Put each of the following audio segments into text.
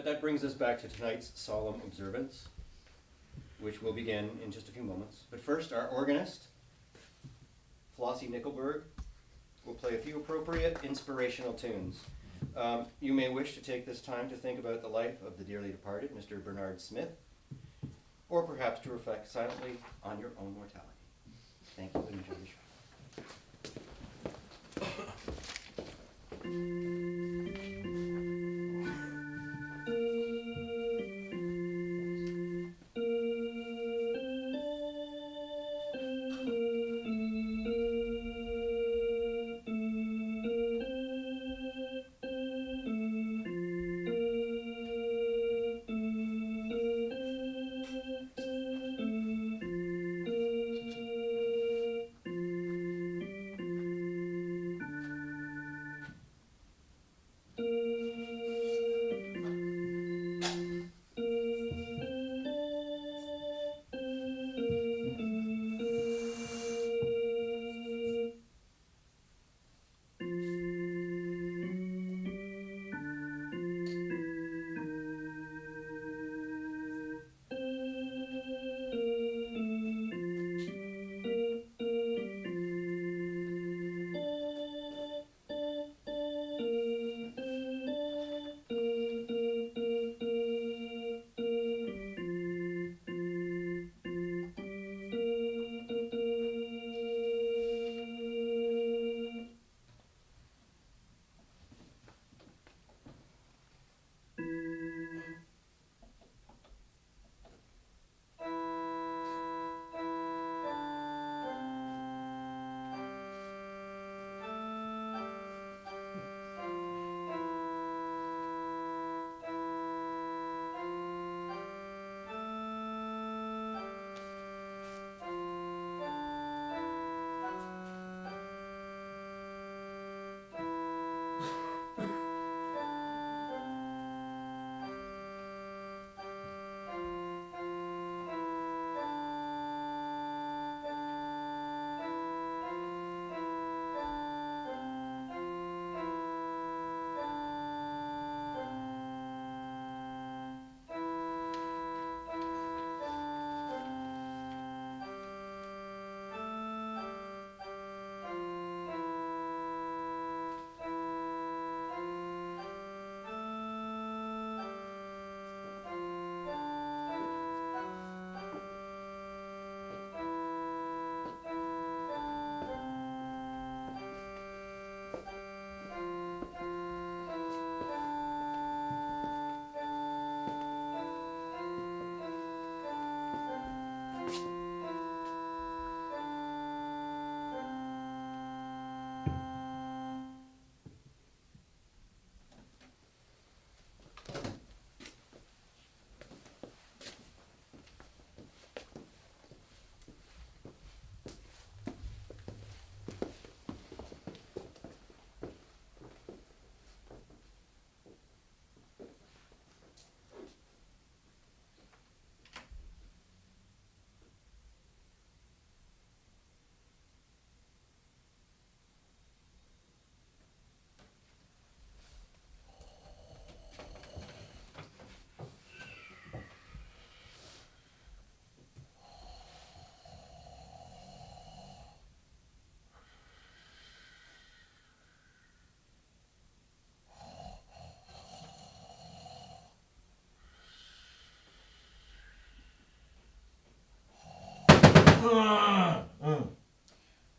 that brings us back to tonight's solemn observance, which will begin in just a few moments. But first, our organist, Flossie Nickelberg, will play a few appropriate inspirational tunes. You may wish to take this time to think about the life of the dearly departed Mr. Bernard Smith, or perhaps to reflect silently on your own mortality. Thank you and enjoy the show.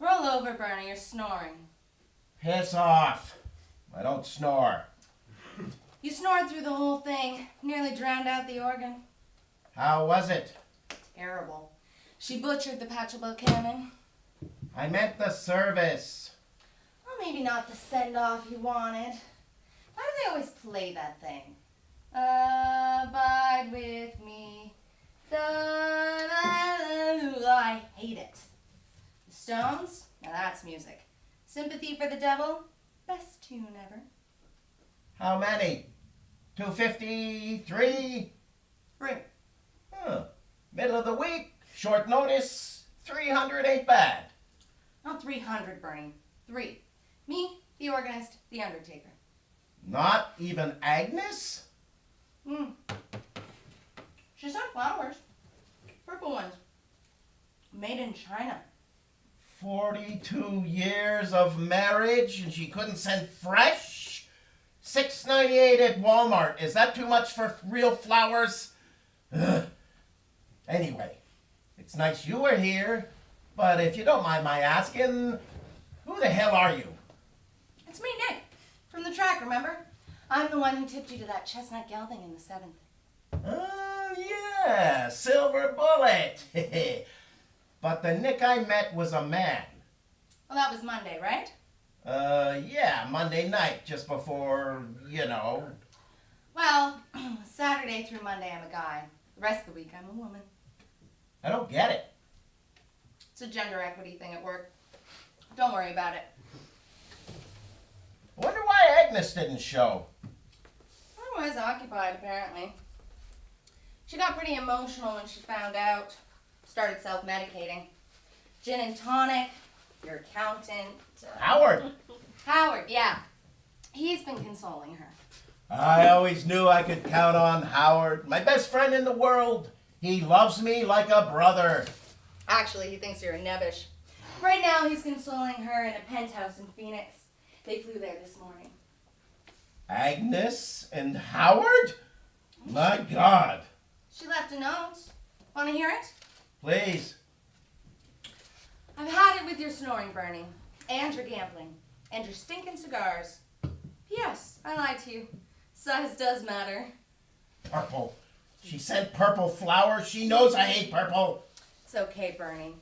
Roll over, Bernie, you're snoring. Piss off. I don't snore. You snored through the whole thing, nearly drowned out the organ. How was it? Terrible. She butchered the Pachelbel canon. I meant the service. Well, maybe not the send-off you wanted. Why do they always play that thing? Abide with me. I hate it. The Stones? Now that's music. Sympathy for the Devil? Best tune ever. How many? 253? Room. Middle of the week, short notice, 300 ain't bad. Not 300, Bernie. 3. Me, the organist, the undertaker. Not even Agnes? made in China. 42 years of marriage and she couldn't send fresh? $6.98 at Walmart. Is that too much for real flowers? Ugh. Anyway, it's nice you were here, but if you don't mind my asking, who the hell are you? It's me, Nick, from the track, remember? I'm the one who tipped you to that chestnut gelding in the 7th. Oh, yeah, Silver Bullet. But the Nick I met was a man. Well, that was Monday, right? Yeah, Monday night, just before, you know. Well, Saturday through Monday I'm a guy. The rest of the week I'm a woman. I don't get it. It's a gender equity thing at work. Don't worry about it. I wonder why Agnes didn't show. I was occupied, apparently. She got pretty emotional when she found out. Started self-medicating. Gin and tonic, your accountant. Howard! Howard, yeah. He's been consoling her. I always knew I could count on Howard. My best friend in the world. He loves me like a brother. Actually, he thinks you're a nebbish. Right now, he's consoling her in a penthouse in Phoenix. They flew there this morning. Agnes and Howard? My God. She left a note. Want to hear it? Please. I've had it with your snoring, Bernie, and your gambling, and your stinking cigars. P.S. I lied to you. Size does matter. Purple. She sent purple flowers. She knows I hate purple. It's okay, Bernie.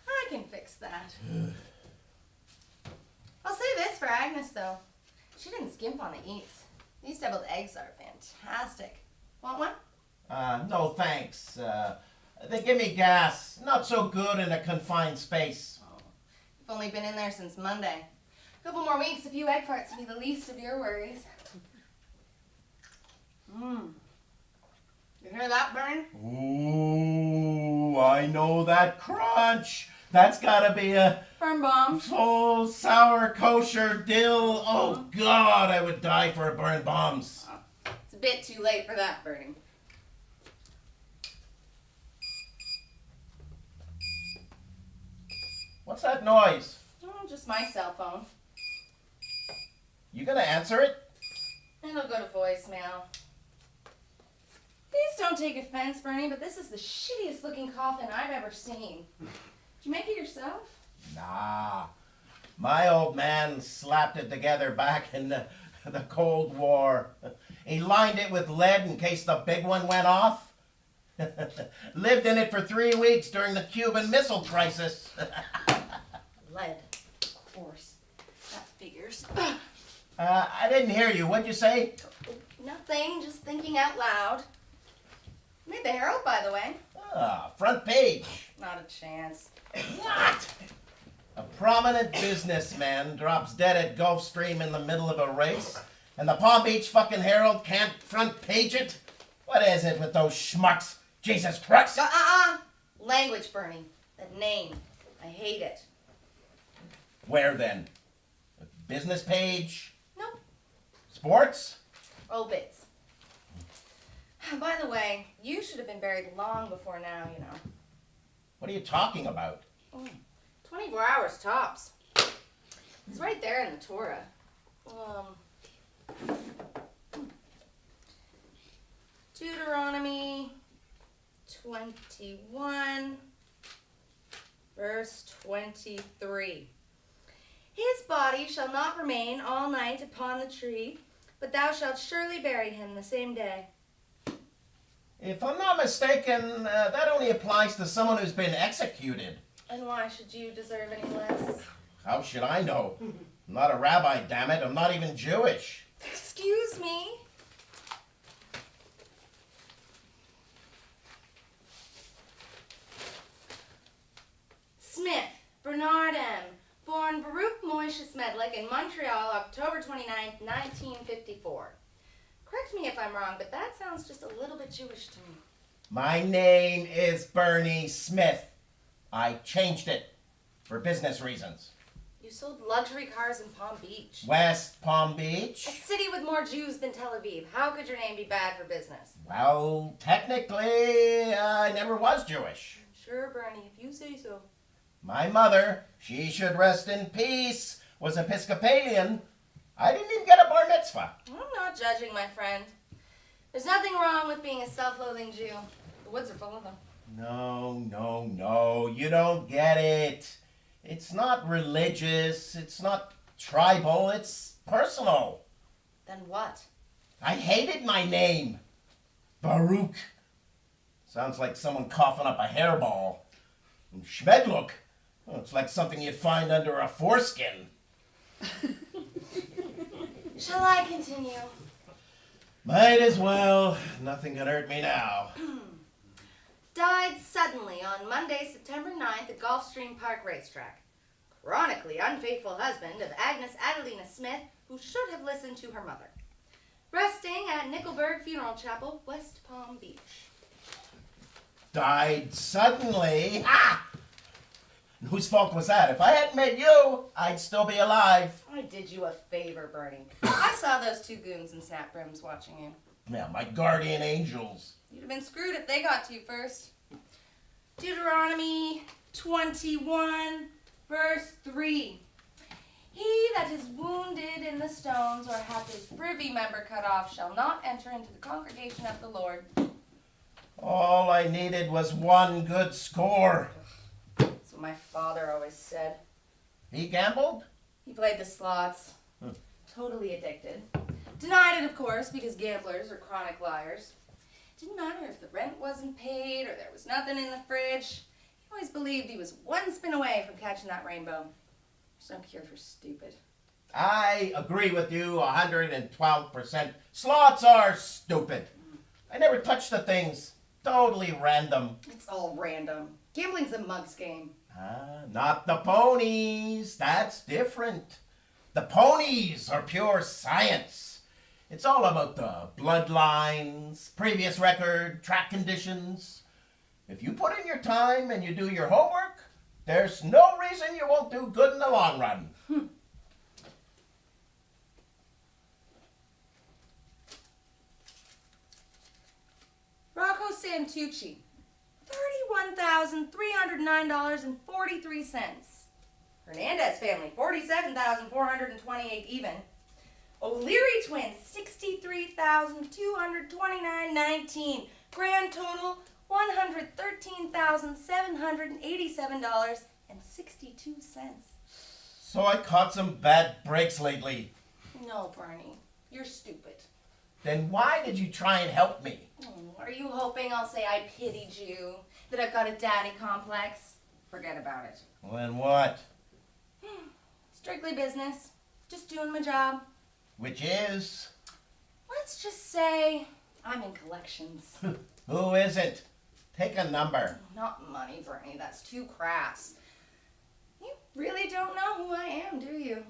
I can fix that. I'll say this for Agnes, though. She didn't skimp on the eats. These deviled eggs are fantastic. Want one? No thanks. They give me gas. Not so good in a confined space. Oh, you've only been in there since Monday. A couple more weeks, a few egg farts will be the least of your worries. You hear that, Bern? Ooh, I know that crunch. That's gotta be a Burn bomb. full sour kosher dill. Oh God, I would die for a burn bombs. It's a bit too late for that, Bernie. What's that noise? Oh, just my cell phone. You gonna answer it? It'll go to voicemail. Please don't take offense, Bernie, but this is the shittiest looking coffin I've ever seen. Did you make it yourself? Nah. My old man slapped it together back in the Cold War. He lined it with lead in case the big one went off. Lived in it for 3 weeks during the Cuban Missile Crisis. Lead. Of course. That figures. I didn't hear you. What'd you say? Nothing, just thinking out loud. Made the Herald, by the way. Front page. Not a chance. What? A prominent businessman drops dead at Gulfstream in the middle of a race, and the Palm Beach fucking Herald can't front page it? What is it with those schmucks? Jesus Christ! Language, Bernie. That name. I hate it. Where then? A business page? Nope. Sports? Obits. By the way, you should have been buried long before now, you know. What are you talking about? 24 hours tops. It's right there in the Torah. Deuteronomy 21, verse 23. His body shall not remain all night upon the tree, but thou shalt surely bury him the same day. If I'm not mistaken, that only applies to someone who's been executed. And why should you deserve any less? How should I know? I'm not a rabbi, damn it. I'm not even Jewish. Excuse me? Smith, Bernard M., born Baruch Moishe Smedlik in Montreal, October 29th, 1954. Correct me if I'm wrong, but that sounds just a little bit Jewish to me. My name is Bernie Smith. I changed it for business reasons. You sold luxury cars in Palm Beach. West Palm A Beach? city with more Jews than Tel Aviv. How could your name be bad for business? Well, technically, I never was Jewish. Sure, Bernie, if you say so. My mother, she should rest in peace, was Episcopalian. I didn't even get a bar mitzvah. I'm not judging, my friend. There's nothing wrong with being a self-loathing Jew. The woods are full of them. No, you don't get it. It's not religious, it's not tribal, it's personal. Then what? I hated my name. Baruch. Sounds like someone coughing up a hairball. And Schmedlook. Oh, it's like something you'd find under a foreskin. Shall I continue? Might as well. Nothing can hurt me now. Died suddenly on Monday, September 9th at Gulfstream Park Racetrack. Chronically unfaithful husband of Agnes Adelina Smith, who should have listened to her mother. Resting at Nickelberg Funeral Chapel, West Palm Beach. Died suddenly. Ah! And whose fault was that? If I hadn't met you, I'd still be alive. I did you a favor, Bernie. I saw those two goons in snap brims watching you. Yeah, my guardian angels. You'd have been screwed if they got to you first. Deuteronomy 21, verse 3. He that is wounded in the stones or hath his privy member cut off shall not enter into the congregation of the Lord. All I needed was one good score. That's what my father always said. He gambled? He played the slots. Totally addicted. Denied it, of course, because gamblers are chronic liars. Didn't matter if the rent wasn't paid or there was nothing in the fridge. He always believed he was one spin away from catching that rainbow. There's no cure for stupid. I agree with you 112%. Slots are stupid. I never touched the things. Totally random. It's all random. Gambling's a mug's game. Not the ponies. That's different. The ponies are pure science. It's all about the bloodlines, previous record, track conditions. If you put in your time and you do your homework, there's no reason you won't do good in the long run. Rocco Santucci, $31,309.43. Hernandez family, $47,428 even. O'Leary twins, $63,229.19. Grand total, $113,787.62. So I caught some bad breaks lately. No, Bernie, you're stupid. Then why did you try and help me? Are you hoping I'll say I pitied you? That I've got a daddy complex? Forget about it. Then what? Strictly business. Just doing my job. Which is? Let's just say I'm in collections. Who isn't? Take a number. Not money, Bernie. That's too crass. You really don't know who I am, do you?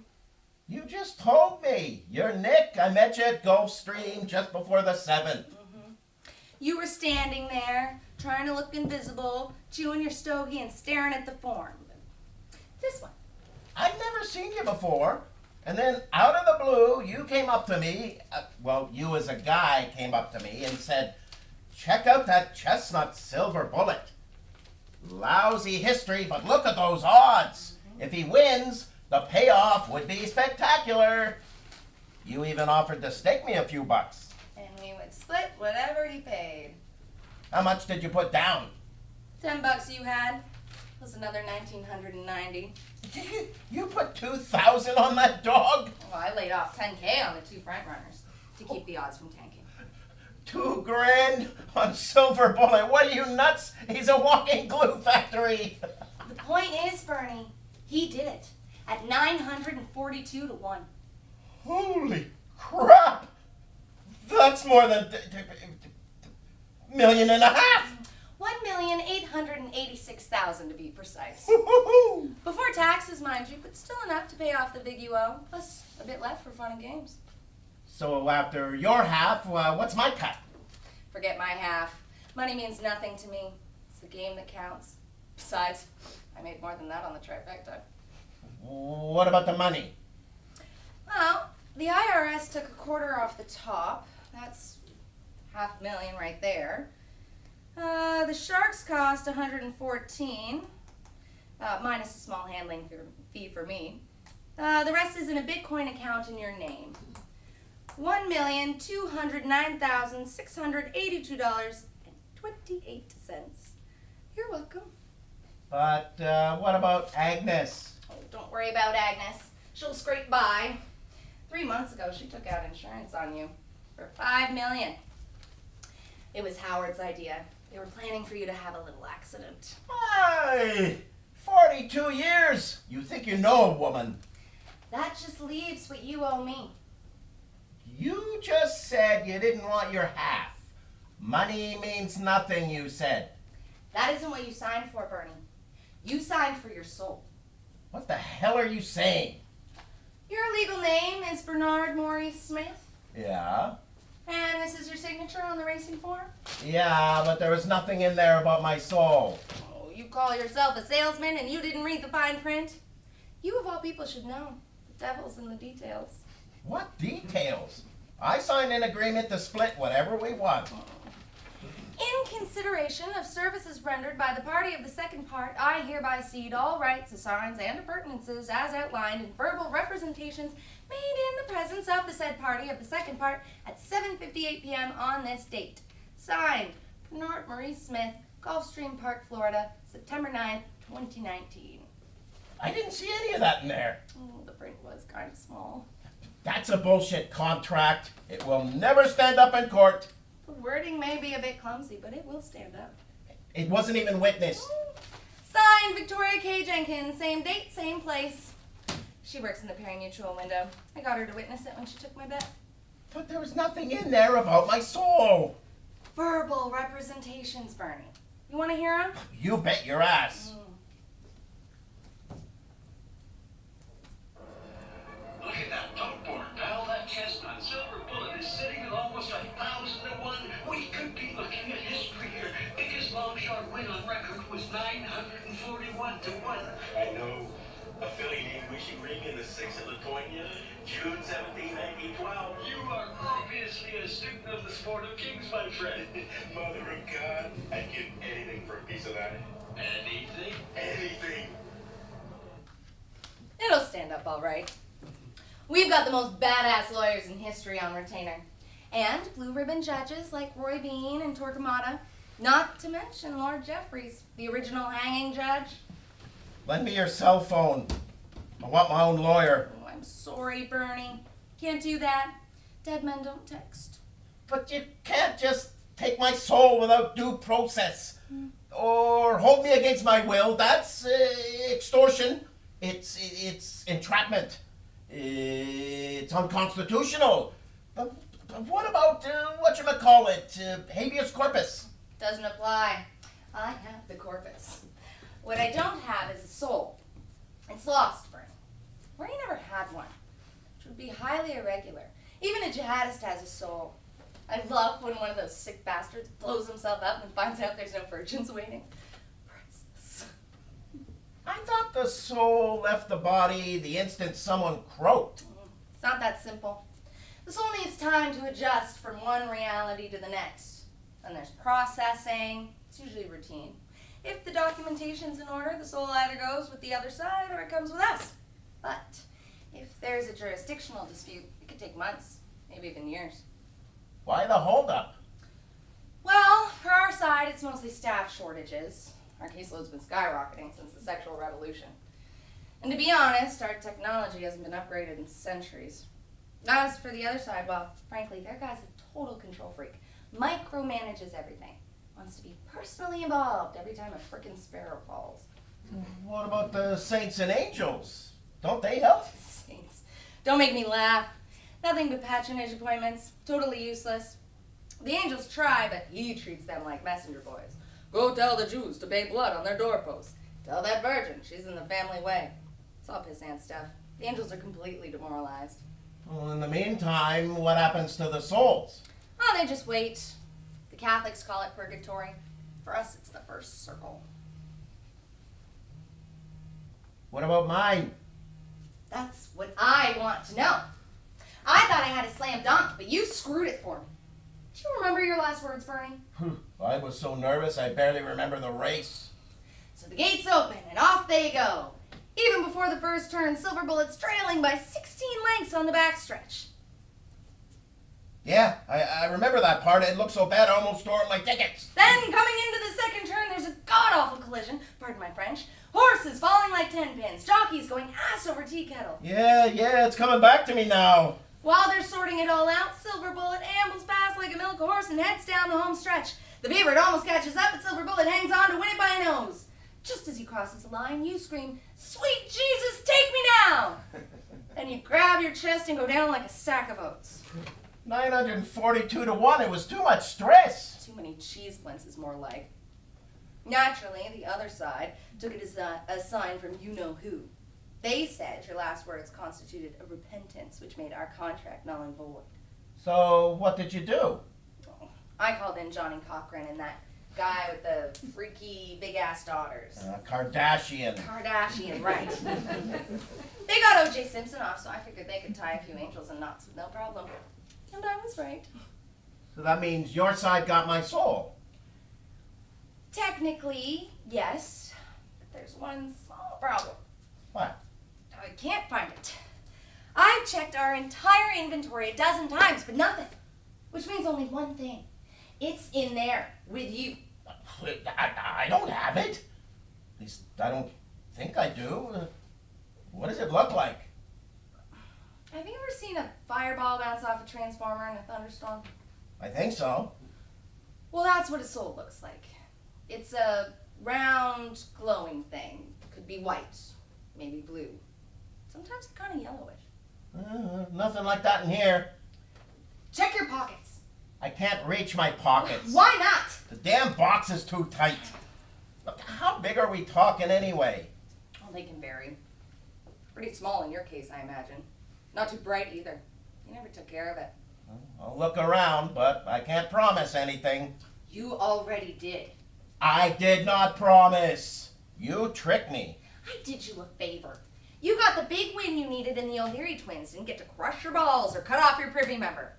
You just told me. You're Nick. I met you at Gulfstream just before the 7th. You were standing there, trying to look invisible, chewing your stogie and staring at the form. This one. I've never seen you before. And then out of the blue, you came up to me. You as a guy came up to me and said, check out that chestnut silver bullet. Lousy history, but look at those odds. If he wins, the payoff would be spectacular. You even offered to stake me a few bucks. And we would split whatever he paid. How much did you put down? $10 you had was another $1,990. You put 2,000 on that dog? Well, I laid off $10K on the two front runners to keep the odds from tanking. $2,000 on Silver Bullet. What are you, nuts? He's a walking glue factory. The point is, Bernie, he did it at 942 to 1. Holy crap! That's more than $1.5 million. $1,886,000 to be precise. Woo-hoo-hoo. Before taxes, mind you, but still enough to pay off the big you owe, plus a bit left for fun and games. So after your half, what's my cut? Forget my half. Money means nothing to me. It's the game that counts. Besides, I made more than that on the trifecta. What about the money? Well, the IRS took a quarter off the top. That's $500,000 right there. The sharks cost 114, minus a small handling fee for me. The rest is in a Bitcoin account in your name. $1,209,682.28. You're welcome. But what about Agnes? Oh, don't worry about Agnes. She'll scrape by. 3 months ago, she took out insurance on you for $5 million. It was Howard's idea. They were planning for you to have a little accident. Aye, 42 years. You think you know a woman. That just leaves what you owe me. You just said you didn't want your half. Money means nothing, you said. That isn't what you signed for, Bernie. You signed for your soul. What the hell are you saying? Your legal name is Bernard Maurice Smith, Yeah? and this is your signature on the racing form? Yeah, but there was nothing in there about my soul. Oh, you call yourself a salesman and you didn't read the fine print? You of all people should know. The devil's in the details. What details? I signed an agreement to split whatever we want. In consideration of services rendered by the party of the second part, I hereby cede all rights, assigns, and appurtenances as outlined in verbal representations made in the presence of the said party of the second part at 7:58 p.m. on this date. Signed, Bernard Maurice Smith, Gulfstream Park, Florida, September 9th, 2019. I didn't see any of that in there. Oh, the print was kind of small. That's a bullshit contract. It will never stand up in court. The wording may be a bit clumsy, but it will stand up. It wasn't even witnessed. Signed, Victoria K. Jenkins, same date, same place. She works in the pari-mutuel window. I got her to witness it when she took my bet. But there was nothing in there about my soul. Verbal representations, Bernie. You want to hear them? You bet your ass. Look at that buckboard, pal. That chestnut silver bullet is sitting at almost 1,000-to-1. We could be looking at history here. Biggest long shot win on record was 941-to-1. I know. A filly named Wishy Ring in the 6th of Latonia, June 17, 1912. You are obviously a student of the sport of kings, my friend. Mother of God, I'd give anything for a piece of that. Anything? Anything. It'll stand up all right. We've got the most badass lawyers in history on retainer. And blue ribbon judges like Roy Bean and Torquemada. Not to mention Lord Jeffreys, the original hanging judge. Lend me your cell phone. I want my own lawyer. Oh, I'm sorry, Bernie. Can't do that. Dead men don't text. But you can't just take my soul without due process. Or hold me against my will. That's extortion. It's entrapment. It's unconstitutional. But what about, habeas corpus? Doesn't apply. I have the corpus. What I don't have is a soul. It's lost, Bernie. Or you never had one, which would be highly irregular. Even a jihadist has a soul. I love when one of those sick bastards blows himself up and finds out there's no virgins waiting. Priceless. I thought the soul left the body the instant someone croaked. It's not that simple. The soul needs time to adjust from one reality to the next. Then there's processing. It's usually routine. If the documentation's in order, the soul either goes with the other side or it comes with us. But if there's a jurisdictional dispute, it could take months, maybe even years. Why the holdup? Well, for our side, it's mostly staff shortages. Our caseload's been skyrocketing since the sexual revolution. And to be honest, our technology hasn't been upgraded in centuries. As for the other side, well, frankly, their guy's a total control freak. Micromanages everything. Wants to be personally involved every time a frickin' sparrow falls. What about the saints and angels? Don't they help? Saints. Don't make me laugh. Nothing but patronage appointments. Totally useless. The angels try, but he treats them like messenger boys. Go tell the Jews to bathe blood on their doorposts. Tell that virgin she's in the family way. It's all pissant stuff. The angels are completely demoralized. Well, in the meantime, what happens to the souls? Oh, they just wait. The Catholics call it purgatory. For us, it's the first circle. What about mine? That's what I want to know. I thought I had a slam dunk, but you screwed it for me. Do you remember your last words, Bernie? I was so nervous I barely remember the race. So the gates open and off they go. Even before the first turn, Silver Bullet's trailing by 16 lengths on the backstretch. Yeah, I remember that part. It looked so bad I almost tore up my tickets. Then, coming into the second turn, there's a god-awful collision, pardon my French. Horses falling like 10 pins, jockeys going ass over tea kettle. Yeah, it's coming back to me now. While they're sorting it all out, Silver Bullet ambles past like a milk horse and heads down the home stretch. The Beaver almost catches up, but Silver Bullet hangs on to win it by a nose. Just as he crosses the line, you scream, "Sweet Jesus, take me now!" And you grab your chest and go down like a sack of oats. 942 to 1. It was too much stress. Too many cheese splints is more like. Naturally, the other side took it as a sign from you-know-who. They said your last words constituted a repentance, which made our contract null and void. So, what did you do? I called in Johnny Cochran and that guy with the freaky big-ass daughters. Kardashian. Kardashian, right. They got O.J. Simpson off, so I figured they could tie a few angels in knots with no problem. And I was right. So that means your side got my soul. Technically, yes. But there's one small problem. What? I can't find it. I've checked our entire inventory a dozen times, but nothing. Which means only one thing. It's in there, with you. I don't have it. At least I don't think I do. What does it look like? Have you ever seen a fireball bounce off a transformer in a thunderstorm? I think so. Well, that's what a soul looks like. It's a round, glowing thing. Could be white, maybe blue. Sometimes it's kind of yellowish. Nothing like that in here. Check your pockets. I can't reach my pockets. Why not? The damn box is too tight. Look, how big are we talking anyway? Well, they can vary. Pretty small in your case, I imagine. Not too bright either. You never took care of it. I'll look around, but I can't promise anything. You already did. I did not promise. You tricked me. I did you a favor. You got the big win you needed in the O'Leary twins. Didn't get to crush your balls or cut off your privy member.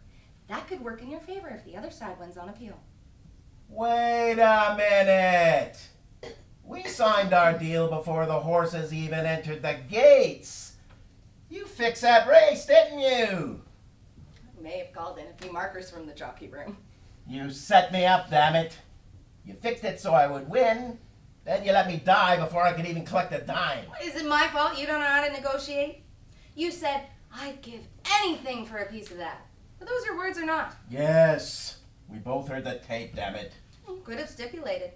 That could work in your favor if the other side wins on appeal. Wait a minute. We signed our deal before the horses even entered the gates. You fixed that race, didn't you? I may have called in a few markers from the jockey room. You set me up, damn it. You fixed it so I would win. Then you let me die before I could even collect a dime. Is it my fault you don't know how to negotiate? You said, "I'd give anything for a piece of that." Are those your words or not? Yes. We both heard the tape, damn it. You could have stipulated.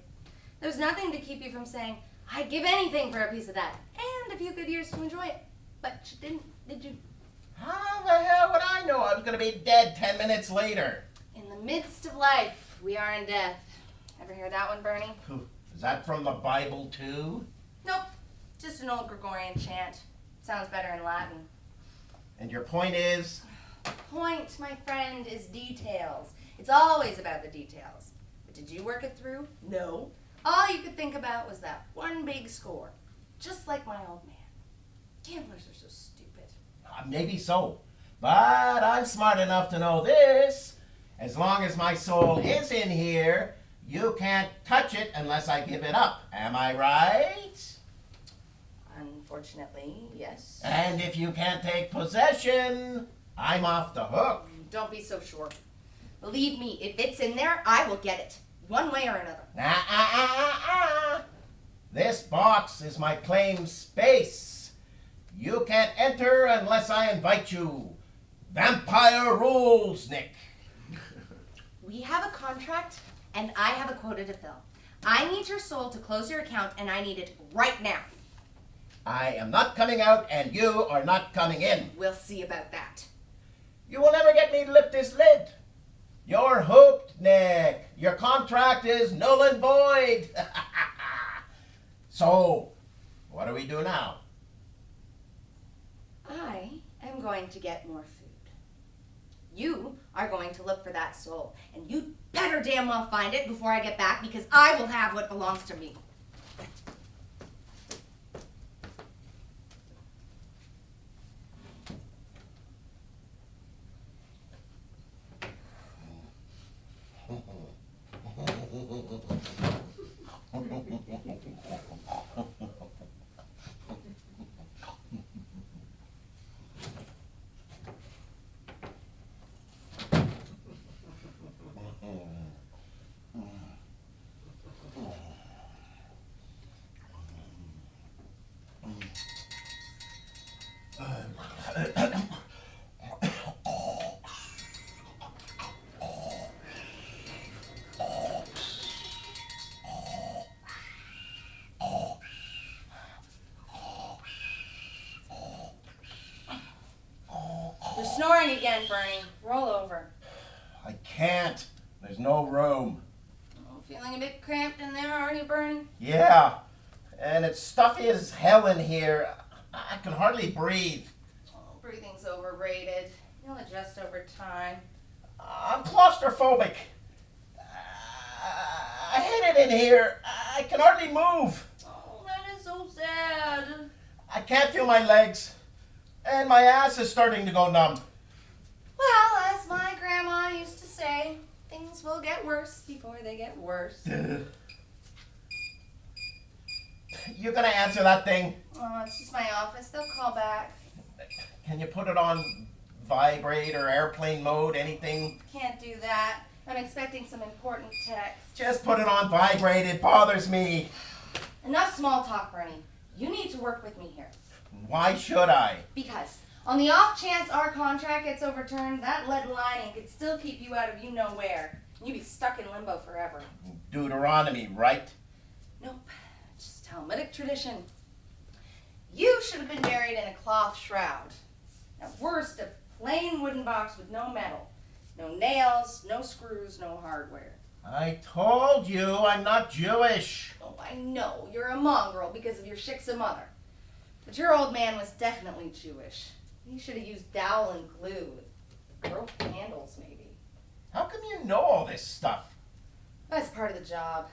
There was nothing to keep you from saying, "I'd give anything for a piece of that," and a few good years to enjoy it. But you didn't, did you? How the hell would I know I was going to be dead 10 minutes later? In the midst of life, we are in death. Ever hear that one, Bernie? Is that from the Bible too? Nope. Just an old Gregorian chant. Sounds better in Latin. And your point is? Point, my friend, is details. It's always about the details. But did you work it through? No. All you could think about was that one big score. Just like my old man. Gamblers are so stupid. Maybe so. But I'm smart enough to know this. As long as my soul is in here, you can't touch it unless I give it up. Am I right? Unfortunately, yes. And if you can't take possession, I'm off the hook. Don't be so sure. Believe me, if it's in there, I will get it. One way or another. This box is my claim space. You can't enter unless I invite you. Vampire rules, Nick. We have a contract, and I have a quota to fill. I need your soul to close your account, and I need it right now. I am not coming out, and you are not coming in. We'll see about that. You will never get me to lift this lid. You're hooped, Nick. Your contract is null and void. So, what do we do now? I am going to get more food. You are going to look for that soul, and you'd better damn well find it before I get back, because I will have what belongs to me. You're snoring again, Bernie. Roll over. I can't. There's no room. Oh, feeling a bit cramped in there, are you, Bernie? Yeah, and it's stuffy as hell in here. I can hardly breathe. Oh, breathing's overrated. You'll adjust over time. I'm claustrophobic. I hate it in here. I can hardly move. Oh, that is so sad. I can't feel my legs. And my ass is starting to go numb. Well, as my grandma used to say, things will get worse before they get worse. You gonna answer that thing? Oh, it's just my office. They'll call back. Can you put it on vibrate or airplane mode, anything? Can't do that. I'm expecting some important text. Just put it on vibrate, it bothers me. Enough small talk, Bernie. You need to work with me here. Why should I? Because on the off chance our contract gets overturned, that lead lining could still keep you out of you know where. And you'd be stuck in limbo forever. Deuteronomy, right? Nope. Just Talmudic tradition. You should have been buried in a cloth shroud. At worst, a plain wooden box with no metal. No nails, no screws, no hardware. I told you I'm not Jewish. Oh, I know. You're a mongrel because of your shiksa mother. But your old man was definitely Jewish. He should have used dowel and glue with broken handles, maybe. How come you know all this stuff? That's part of the job.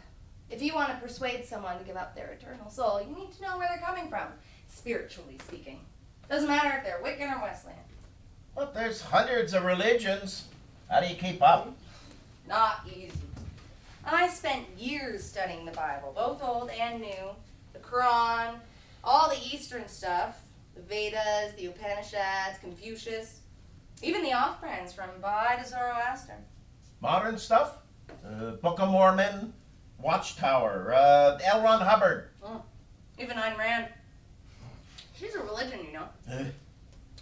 If you want to persuade someone to give up their eternal soul, you need to know where they're coming from, spiritually speaking. Doesn't matter if they're Wiccan or Wesleyan. But there's hundreds of religions. How do you keep up? Not easy. I spent years studying the Bible, both old and new, the Quran, all the Eastern stuff, the Vedas, the Upanishads, Confucius, even the off-brands from Baha'i to Zoroaster. Modern stuff? Book of Mormon, Watchtower, L. Ron Hubbard. Even Ayn Rand. She's a religion, you know.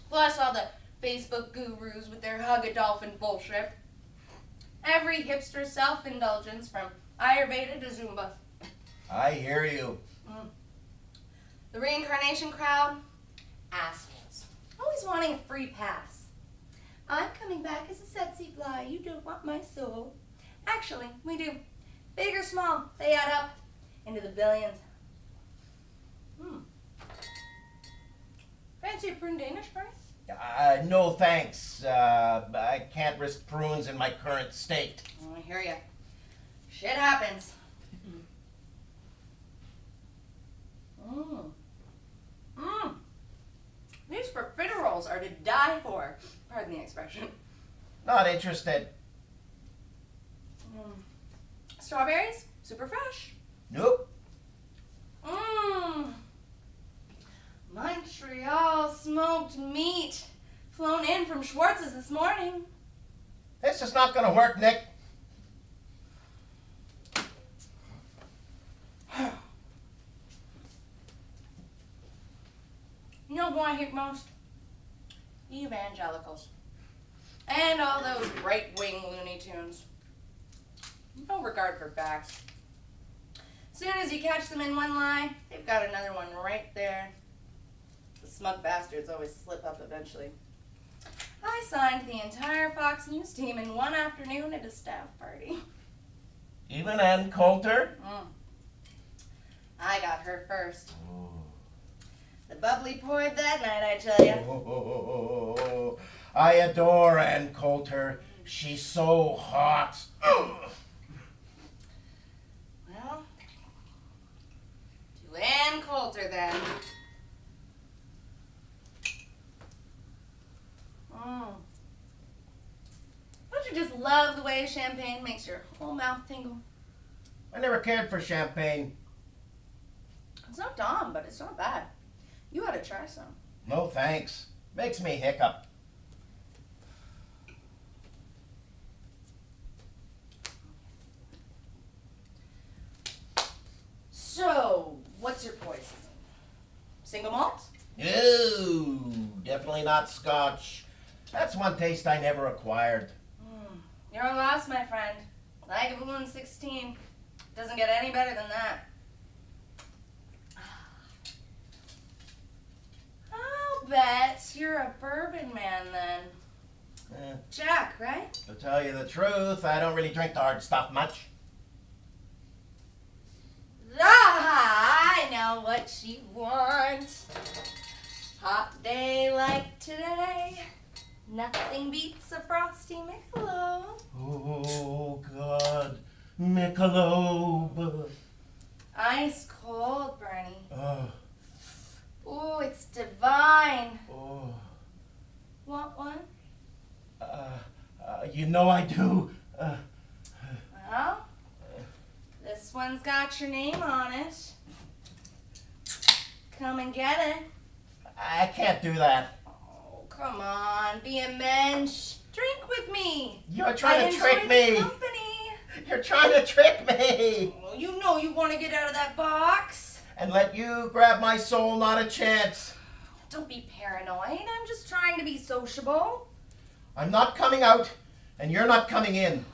Plus all the Facebook gurus with their hug a dolphin bullshit. Every hipster self-indulgence from Ayurveda to Zumba. I hear you. The reincarnation crowd, assholes. Always wanting a free pass. I'm coming back as a sexy fly. You don't want my soul. Actually, we do. Big or small, they add up into the billions. Fancy a prune Danish, Bernie? No thanks. I can't risk prunes in my current state. Oh, I hear ya. Shit happens. These profiteroles are to die for. Pardon the expression. Not interested. Strawberries, super fresh. Nope. Montreal smoked meat. Flown in from Schwartz's this morning. This is not gonna work, Nick. You know who I hate most? Evangelicals. And all those right-wing Looney Tunes. No regard for facts. Soon as you catch them in one lie, they've got another one right there. The smug bastards always slip up eventually. I signed the entire Fox News team in one afternoon at a staff party. Even Ann Coulter? I got her first. The bubbly poured that night, I tell ya. Oh, I adore Ann Coulter. She's so hot. Well, to Ann Coulter then. Don't you just love the way champagne makes your whole mouth tingle? I never cared for champagne. It's not dumb, but it's not bad. You ought to try some. No thanks. Makes me hiccup. So, what's your poison? Single malt? Ew, definitely not Scotch. That's one taste I never acquired. You're lost, my friend. Lagavulin 16. Doesn't get any better than that. I'll bet you're a bourbon man then. Jack, right? To tell you the truth, I don't really drink the hard stuff much. Ah, I know what you want. Hot day like today. Nothing beats a frosty Michelob. Oh, God. Michelob. Ice cold, Bernie. Oh, Ooh, it's divine. oh. Want one? You know I do. Well, this one's got your name on it. Come and get it. I can't do that. Oh, come on, be a mensch. Drink with me. You're trying I to trick enjoy me. the company. You're trying to trick me. Oh, you know you want to get out of that box. And let you grab my soul, not a chance. Don't be paranoid. I'm just trying to be sociable. I'm not coming out, and you're not coming in.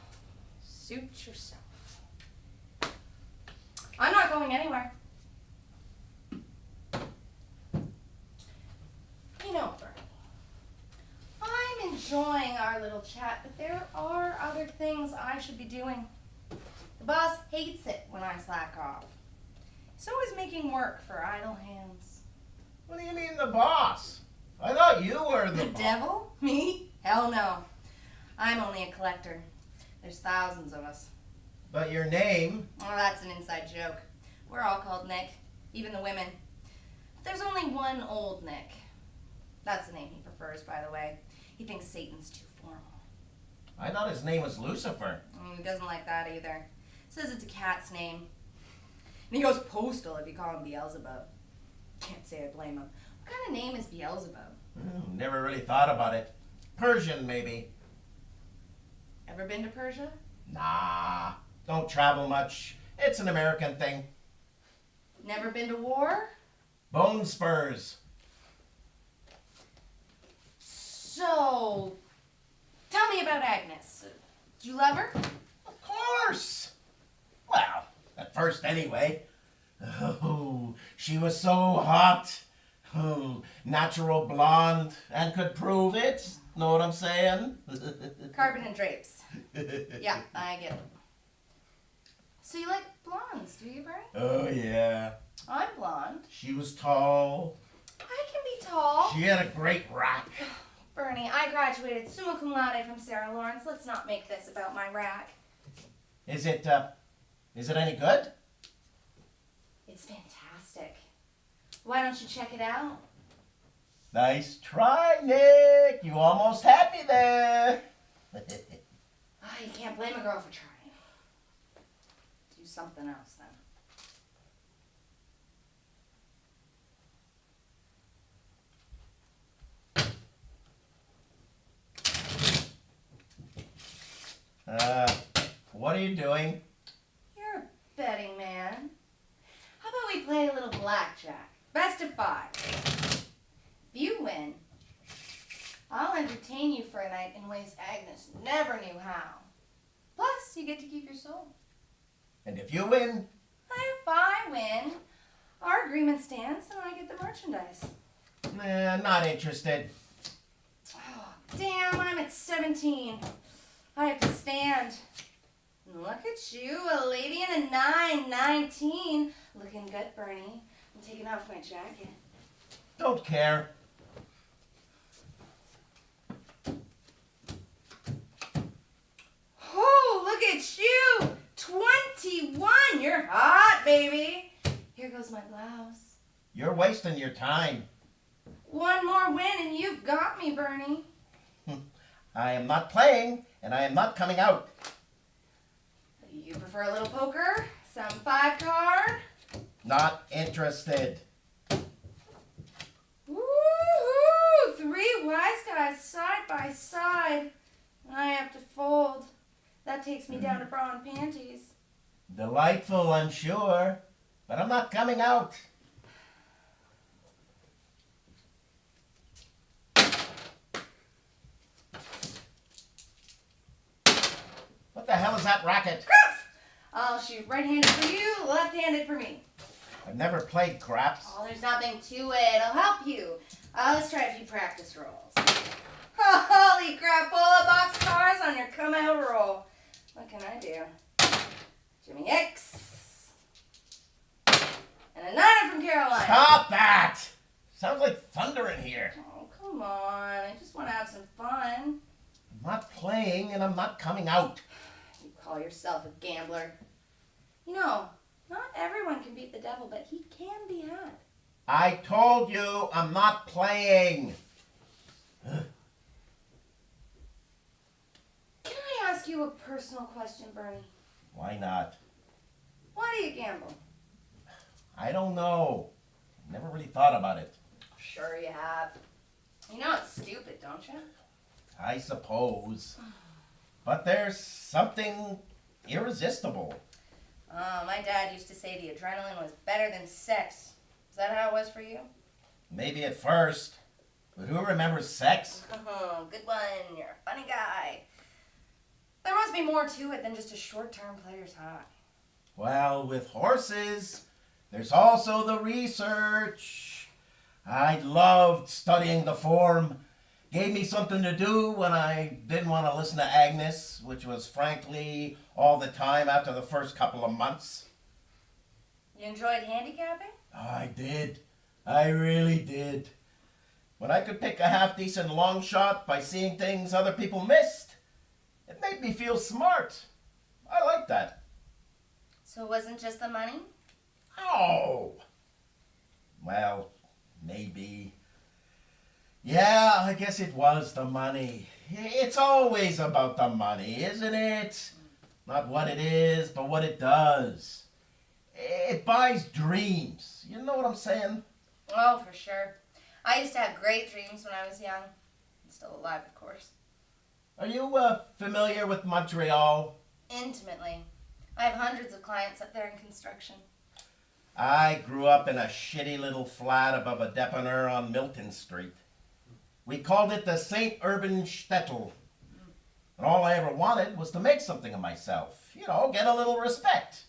Suit yourself. I'm not going anywhere. You know, Bernie, I'm enjoying our little chat, but there are other things I should be doing. The boss hates it when I slack off. He's always making work for idle hands. What do you mean the boss? I thought you were The the boss. devil? Me? Hell no. I'm only a collector. There's thousands of us. But your name? Oh, that's an inside joke. We're all called Nick, even the women. But there's only one old Nick. That's the name he prefers, by the way. He thinks Satan's too formal. I thought his name was Lucifer. He doesn't like that either. Says it's a cat's name. And he goes postal if you call him Beelzebub. Can't say I blame him. What kind of name is Beelzebub? Never really thought about it. Persian, maybe. Ever been to Persia? Nah, don't travel much. It's an American thing. Never been to war? Bone spurs. So, tell me about Agnes. Do you love her? Of course. Well, at first anyway. Oh, she was so hot. Oh, natural blonde, and could prove it. Know what I'm saying? Carbon and drapes. Yeah, I get it. So you like blondes, do you, Bernie? Oh, yeah. I'm blonde. She was tall. I can be tall. She had a great rack. Bernie, I graduated summa cum laude from Sarah Lawrence. Let's not make this about my rack. Is it any good? It's fantastic. Why don't you check it out? Nice try, Nick. You almost had me there. Oh, you can't blame a girl for trying. Do something else then. What are you doing? You're a betting man. How about we play a little blackjack? Best of 5. If you win, I'll entertain you for a night in ways Agnes never knew how. Plus, you get to keep your soul. And if you win, If I win, our agreement stands and I get the merchandise. not interested. Oh, damn, I'm at 17. I have to stand. Look at you, a lady in a 919. Looking good, Bernie. I'm taking off my jacket. Don't care. Oh, look at you! 21! You're hot, baby! Here goes my blouse. You're wasting your time. One more win and you've got me, Bernie. I am not playing, and I am not coming out. You prefer a little poker? Some 5-card. Not interested. Woohoo! 3 wise guys side by side. I have to fold. That takes me down to bra and panties. Delightful, I'm sure, but I'm not coming out. What the hell is that racket? Craps! I'll shoot right-handed for you, left-handed for me. I've never played craps. Oh, there's nothing to it. I'll help you. Let's try a few practice rolls. Holy crap, pull a box of cards on your come-out roll. What can I do? Jimmy X. And a 9 from Caroline. Stop that! Sounds like thunder in here. Oh, come on. I just want to have some fun. I'm not playing and I'm not coming out. You call yourself a gambler. You know, not everyone can beat the devil, but he can be had. I told you I'm not playing. Can I ask you a personal question, Bernie? Why not? Why do you gamble? I don't know. Never really thought about it. Sure you have. You know it's stupid, don't you? I suppose. But there's something irresistible. My dad used to say the adrenaline was better than sex. Is that how it was for you? Maybe at first. But who remembers sex? Oh, good one. You're a funny guy. There must be more to it than just a short-term player's high. Well, with horses, there's also the research. I loved studying the form. Gave me something to do when I didn't want to listen to Agnes, which was frankly all the time after the first couple of months. You enjoyed handicapping? I did. I really did. When I could pick a half-decent long shot by seeing things other people missed, it made me feel smart. I liked that. So it wasn't just the money? Oh! Well, maybe. Yeah, I guess it was the money. It's always about the money, isn't it? Not what it is, but what it does. It buys dreams. You know what I'm saying? Oh, for sure. I used to have great dreams when I was young. I'm still alive, of course. Are you familiar with Montreal? Intimately. I have hundreds of clients up there in construction. I grew up in a shitty little flat above a depanneur on Milton Street. We called it the St. Urban Shtetl. And all I ever wanted was to make something of myself. You know, get a little respect.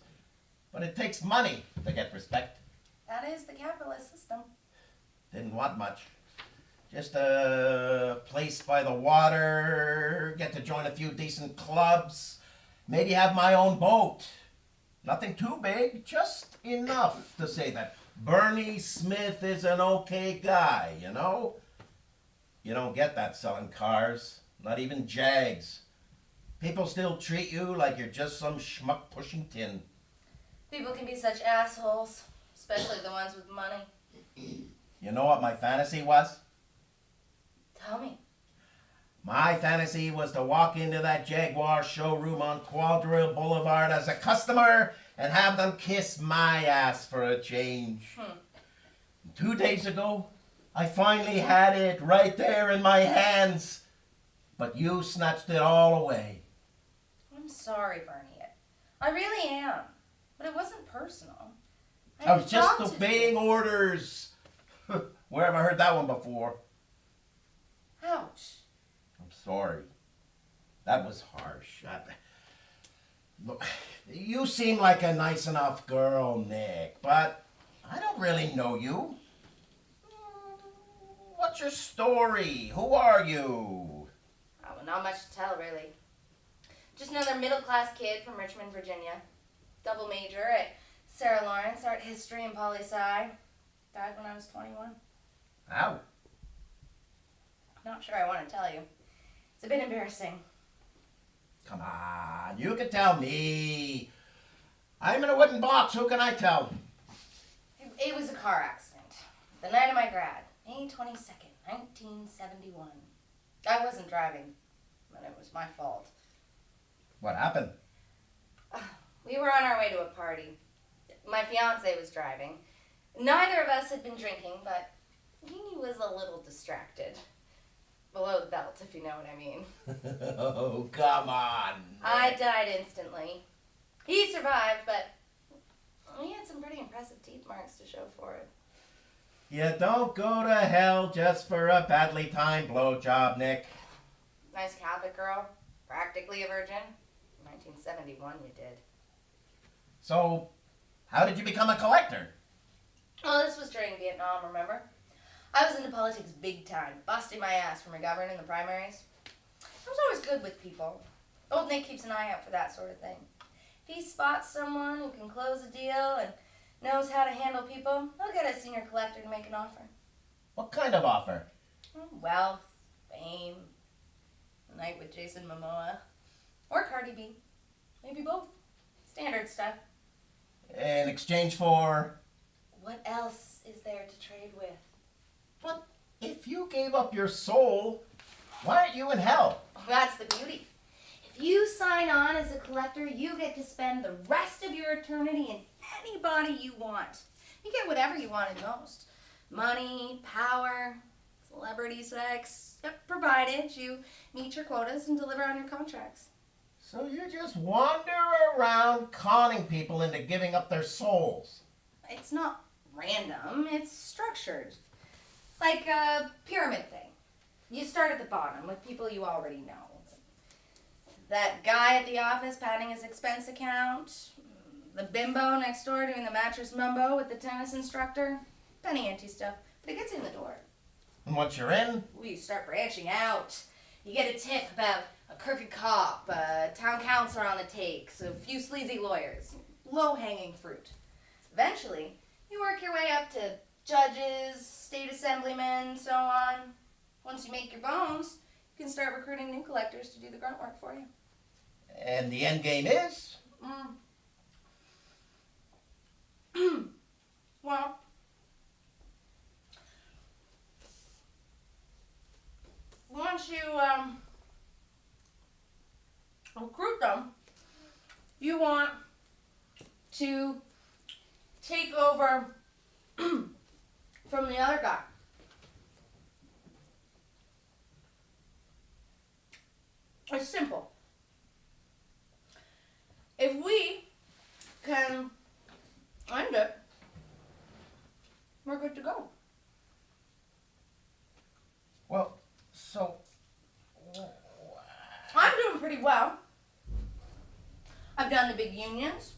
But it takes money to get respect. That is the capitalist system. Didn't want much. Just a place by the water, get to join a few decent clubs, maybe have my own boat. Nothing too big, just enough to say that Bernie Smith is an okay guy, you know? You don't get that selling cars, not even Jags. People still treat you like you're just some schmuck pushing tin. People can be such assholes, especially the ones with money. You know what my fantasy was? Tell me. My fantasy was to walk into that Jaguar showroom on Quadrille Boulevard as a customer and have them kiss my ass for a change. 2 days ago, I finally had it right there in my hands. But you snatched it all away. I'm sorry, Bernie. I really am. But it wasn't personal. I was just adopted obeying you. orders. Where have I heard that one before? Ouch. I'm sorry. That was harsh. Look, you seem like a nice enough girl, Nick, but I don't really know you. What's your story? Who are you? Oh, well, not much to tell, really. Just another middle-class kid from Richmond, Virginia. Double major at Sarah Lawrence, art history and poli-sci. Died when I was 21. Ow. Not sure I want to tell you. It's a bit embarrassing. Come on, you can tell me. I'm in a wooden box, who can I tell? It was a car accident. The night of my grad, May 22nd, 1971. I wasn't driving, but it was my fault. What happened? We were on our way to a party. My fiance was driving. Neither of us had been drinking, but he was a little distracted. Below the belt, if you know what I mean. Oh, come on. I died instantly. He survived, but he had some pretty impressive teeth marks to show for it. You don't go to hell just for a badly timed blowjob, Nick. Nice Catholic girl, practically a virgin. 1971 you did. So, how did you become a collector? Oh, this was during Vietnam, remember? I was into politics big time, busting my ass for McGovern in the primaries. I was always good with people. Old Nick keeps an eye out for that sort of thing. If he spots someone who can close a deal and knows how to handle people, he'll get a senior collector to make an offer. What kind of offer? Wealth, fame, a night with Jason Momoa, or Cardi B. Maybe both. Standard stuff. In exchange for... What else is there to trade with? But if you gave up your soul, why aren't you in hell? That's the beauty. If you sign on as a collector, you get to spend the rest of your eternity in any body you want. You get whatever you wanted most. Money, power, celebrity sex, provided you meet your quotas and deliver on your contracts. So you just wander around conning people into giving up their souls. It's not random, it's structured. Like a pyramid thing. You start at the bottom with people you already know. That guy at the office padding his expense account, the bimbo next door doing the mattress mumbo with the tennis instructor. Penny ante stuff, but it gets you in the door. And once you're in, You start branching out. You get a tip about a crooked cop, a town councilor on the takes, a few sleazy lawyers. Low-hanging fruit. Eventually, you work your way up to judges, state assemblymen, so on. Once you make your bones, you can start recruiting new collectors to do the grunt work for you. and the end game is... Well, once you recruit them, you want to take over from the other guy. It's simple. If we can end it, we're good to go. Well, so... I'm doing pretty well. I've done the big unions,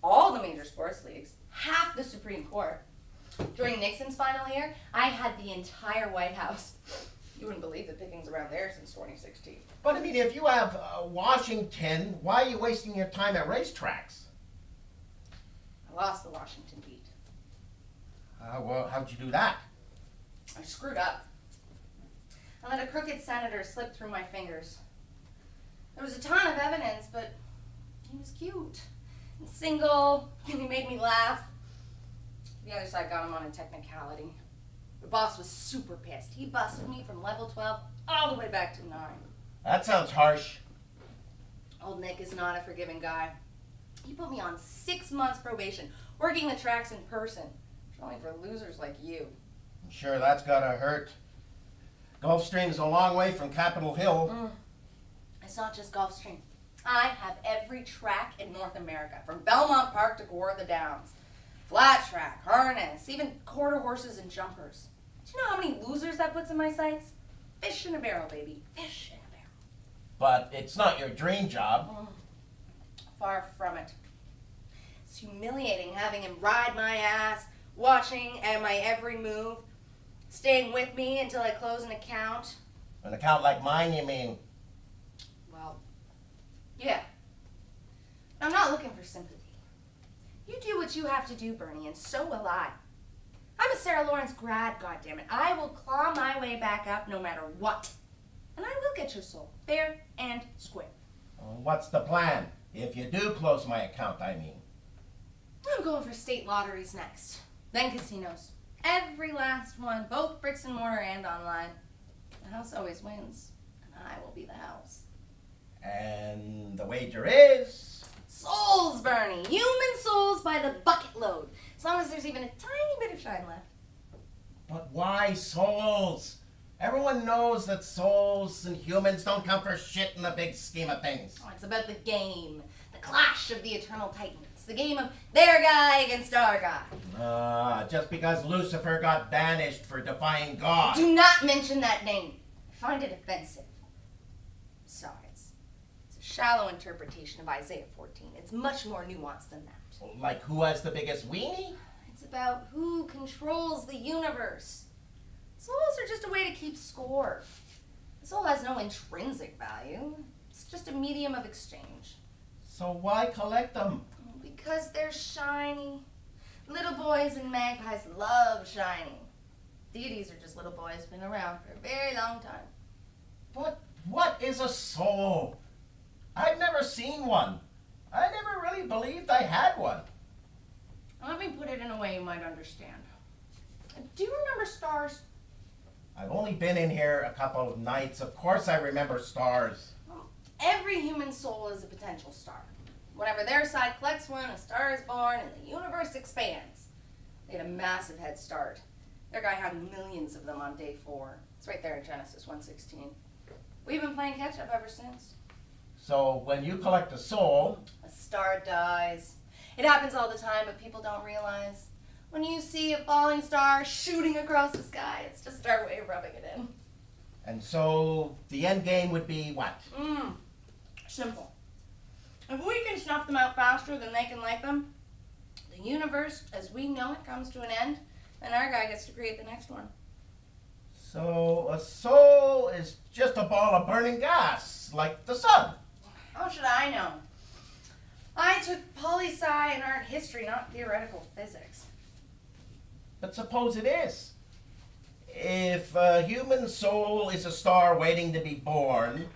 all the major sports leagues, half the Supreme Court. During Nixon's final year, I had the entire White House. You wouldn't believe the pickings around there since 2016. But I mean, if you have Washington, why are you wasting your time at racetracks? I lost the Washington beat. Well, how'd you do that? I screwed up. I let a crooked senator slip through my fingers. There was a ton of evidence, but he was cute and single, and he made me laugh. The other side got him on a technicality. The boss was super pissed. He busted me from level 12 all the way back to 9. That sounds harsh. Old Nick is not a forgiving guy. He put me on 6 months probation, working the tracks in person. It's only for losers like you. I'm sure that's gotta hurt. Gulfstream's a long way from Capitol Hill. It's not just Gulfstream. I have every track in North America, from Belmont Park to Gore of the Downs. Flat track, harness, even quarter horses and jumpers. Do you know how many losers that puts in my sights? Fish in a barrel, baby. Fish in a barrel. But it's not your dream job. Far from it. It's humiliating having him ride my ass, watching my every move, staying with me until I close an account. An account like mine, you mean? Well, yeah. I'm not looking for sympathy. You do what you have to do, Bernie, and so will I. I'm a Sarah Lawrence grad, goddammit. I will claw my way back up no matter what. And I will get your soul, fair and square. What's the plan? If you do close my account, I mean. I'm going for state lotteries next. Then casinos. Every last one, both bricks and mortar and online. The house always wins, and I will be the house. And the wager is... souls, Bernie. Human souls by the bucket load. As long as there's even a tiny bit of shine left. But why souls? Everyone knows that souls and humans don't count for shit in the big scheme of things. Oh, it's about the game. The clash of the eternal titans. The game of their guy against our guy. Just because Lucifer got banished for defying God. Do not mention that name. I find it offensive. Besides, it's a shallow interpretation of Isaiah 14. It's much more nuanced than that. Like who has the biggest weenie? It's about who controls the universe. Souls are just a way to keep score. The soul has no intrinsic value. It's just a medium of exchange. So why collect them? Because they're shiny. Little boys and magpies love shining. Deities are just little boys, been around for a very long time. But what is a soul? I've never seen one. I never really believed I had one. Let me put it in a way you might understand. Do you remember stars? I've only been in here a couple of nights. Of course I remember stars. Well, every human soul is a potential star. Whenever their side collects one, a star is born and the universe expands. They had a massive head start. Their guy had millions of them on day 4. It's right there in Genesis 1:16. We've been playing catch up ever since. So when you collect a soul, A star dies. It happens all the time, but people don't realize. When you see a falling star shooting across the sky, it's just our way of rubbing it in. and so the end game would be what? Simple. If we can snuff them out faster than they can light them, the universe as we know it comes to an end, and our guy gets to create the next one. So a soul is just a ball of burning gas, like the sun. How should I know? I took poli-sci and art history, not theoretical physics. But suppose it is. If a human soul is a star waiting to be born,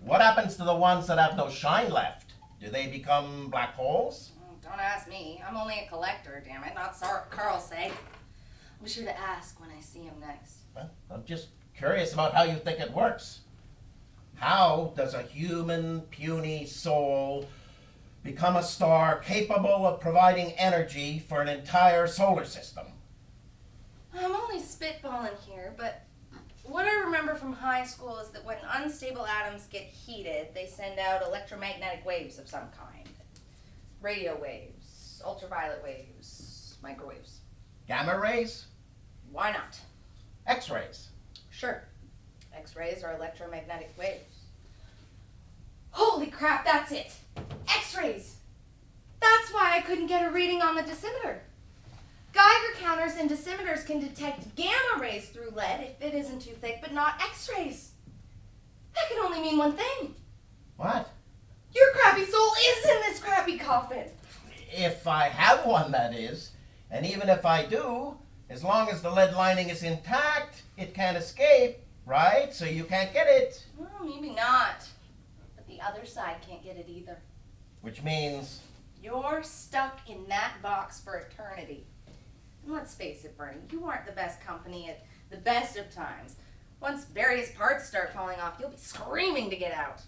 what happens to the ones that have no shine left? Do they become black holes? Don't ask me. I'm only a collector, damn it, not Carl Sagan. I'll be sure to ask when I see him next. Well, I'm just curious about how you think it works. How does a human, puny soul become a star capable of providing energy for an entire solar system? I'm only spitballing here, but what I remember from high school is that when unstable atoms get heated, they send out electromagnetic waves of some kind. Radio waves, ultraviolet waves, microwaves. Gamma rays? Why not? X-rays? Sure. X-rays are electromagnetic waves. Holy crap, that's it! X-rays! That's why I couldn't get a reading on the dosimeter. Geiger counters and dosimeters can detect gamma rays through lead if it isn't too thick, but not X-rays. That can only mean one thing. What? Your crappy soul is in this crappy coffin. If I have one, that is. And even if I do, as long as the lead lining is intact, it can't escape, right? So you can't get it. Well, maybe not. But the other side can't get it either. Which means... You're stuck in that box for eternity. And let's face it, Bernie, you aren't the best company at the best of times. Once various parts start falling off, you'll be screaming to get out.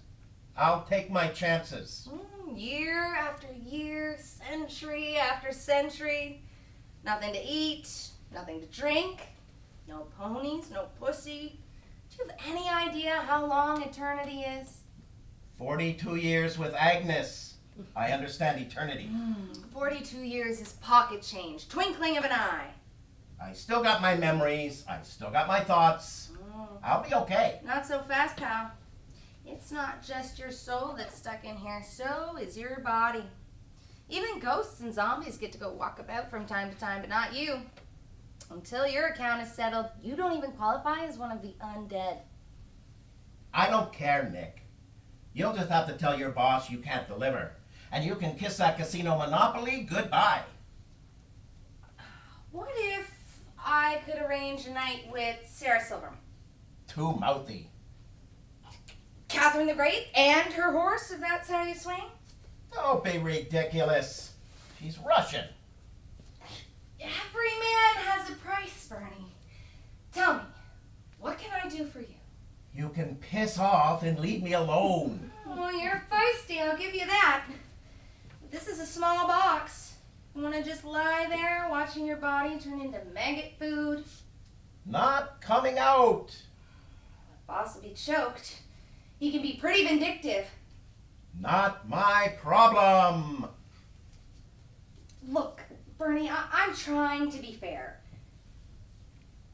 I'll take my chances. Year after year, century after century. Nothing to eat, nothing to drink, no ponies, no pussy. Do you have any idea how long eternity is? 42 years with Agnes. I understand eternity. 42 years is pocket change, twinkling of an eye. I still got my memories. I still got my thoughts. I'll be okay. Not so fast, pal. It's not just your soul that's stuck in here, so is your body. Even ghosts and zombies get to go walk about from time to time, but not you. Until your account is settled, you don't even qualify as one of the undead. I don't care, Nick. You'll just have to tell your boss you can't deliver. And you can kiss that casino monopoly goodbye. What if I could arrange a night with Sarah Silverman? Too mouthy. Catherine the Great and her horse, if that's how you swing? Don't be ridiculous. She's Russian. Every man has a price, Bernie. Tell me, what can I do for you? You can piss off and leave me alone. Oh, you're feisty, I'll give you that. This is a small box. You want to just lie there watching your body turn into maggot food? Not coming out. The boss will be choked. He can be pretty vindictive. Not my problem. Look, Bernie, I'm trying to be fair.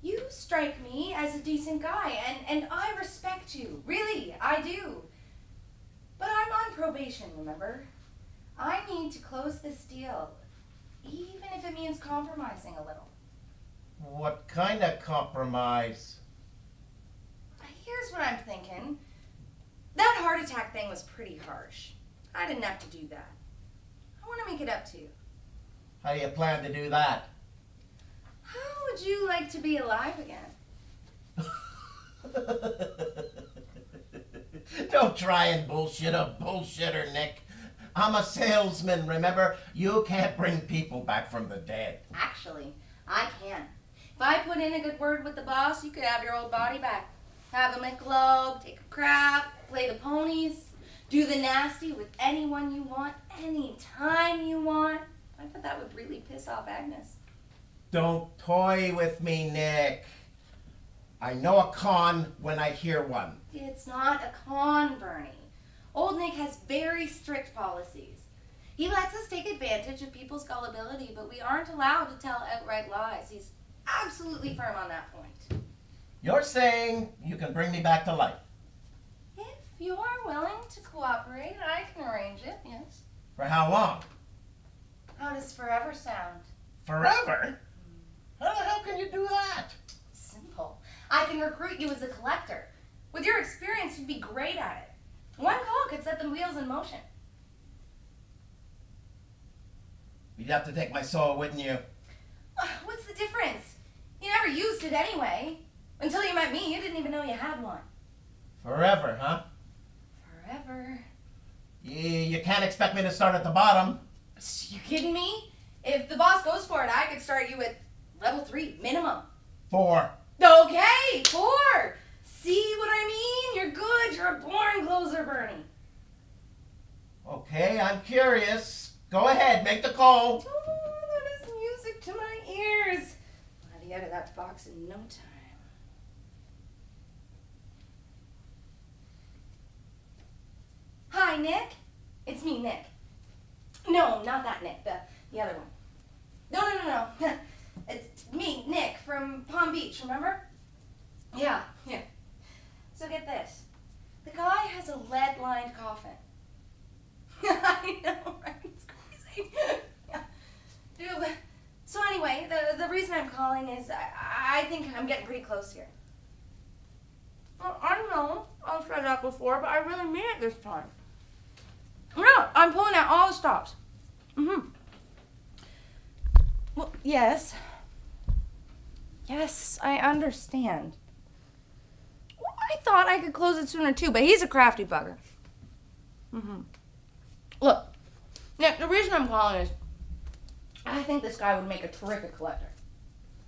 You strike me as a decent guy, and I respect you. Really, I do. But I'm on probation, remember? I need to close this deal, even if it means compromising a little. What kind of compromise? Here's what I'm thinking. That heart attack thing was pretty harsh. I didn't have to do that. I want to make it up to you. How do you plan to do that? How would you like to be alive again? Don't try and bullshit a bullshitter, Nick. I'm a salesman, remember? You can't bring people back from the dead. Actually, I can. If I put in a good word with the boss, you could have your old body back. Have a Michelob, take a crap, play the ponies, do the nasty with anyone you want, anytime you want. I bet that would really piss off Agnes. Don't toy with me, Nick. I know a con when I hear one. It's not a con, Bernie. Old Nick has very strict policies. He lets us take advantage of people's gullibility, but we aren't allowed to tell outright lies. He's absolutely firm on that point. You're saying you can bring me back to life. If you're willing to cooperate, I can arrange it, yes. For how long? How does forever sound? Forever? How the hell can you do that? Simple. I can recruit you as a collector. With your experience, you'd be great at it. One call could set the wheels in motion. You'd have to take my soul, wouldn't you? What's the difference? You never used it anyway. Until you met me, you didn't even know you had one. Forever, huh? Forever. You can't expect me to start at the bottom. You kidding me? If the boss goes for it, I could start you at level 3, minimum. 4. Okay, 4. See what I mean? You're good. You're a born closer, Bernie. Okay, I'm curious. Go ahead, make the call. Oh, that is music to my ears. I'll be out of that box in no time. Hi, Nick. It's me, Nick. No, not that Nick. The other one. No. It's me, Nick, from Palm Beach, remember? Yeah. So get this. The guy has a lead-lined coffin. I know, right? It's crazy. Yeah. Dude, so anyway, the reason I'm calling is I think I'm getting pretty close here. Well, I know I've said that before, but I really mean it this time. No, I'm pulling out all the stops. Well, yes. Yes, I understand. Well, I thought I could close it sooner too, but he's a crafty bugger. Look, Nick, the reason I'm calling is I think this guy would make a terrific collector.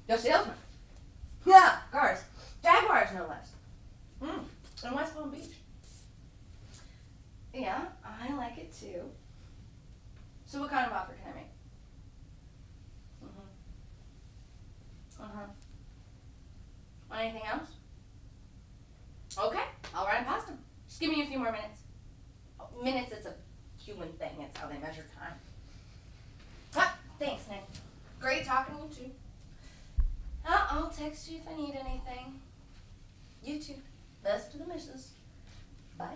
A salesman. Yeah, cars. Jaguars, no less. In West Palm Beach. Yeah, I like it too. So what kind of offer can I make? Anything else? Okay, I'll run it past him. Just give me a few more minutes. Minutes, it's a human thing. It's how they measure time. Thanks, Nick. Great talking to you, too. I'll text you if I need anything. You too. Best to the missus. Bye.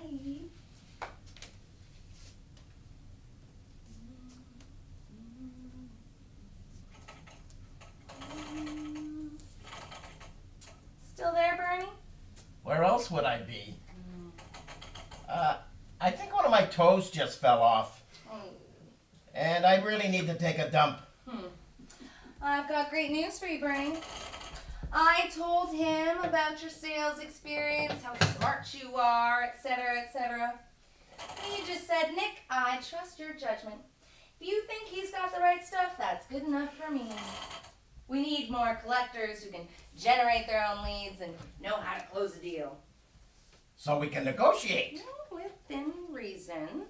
Still there, Bernie? Where else would I be? I think one of my toes just fell off. And I really need to take a dump. I've got great news for you, Bernie. I told him about your sales experience, how smart you are, etc., etc. And he just said, Nick, I trust your judgment. If you think he's got the right stuff, that's good enough for me. We need more collectors who can generate their own leads and know how to close a deal. So we can negotiate. Within reason.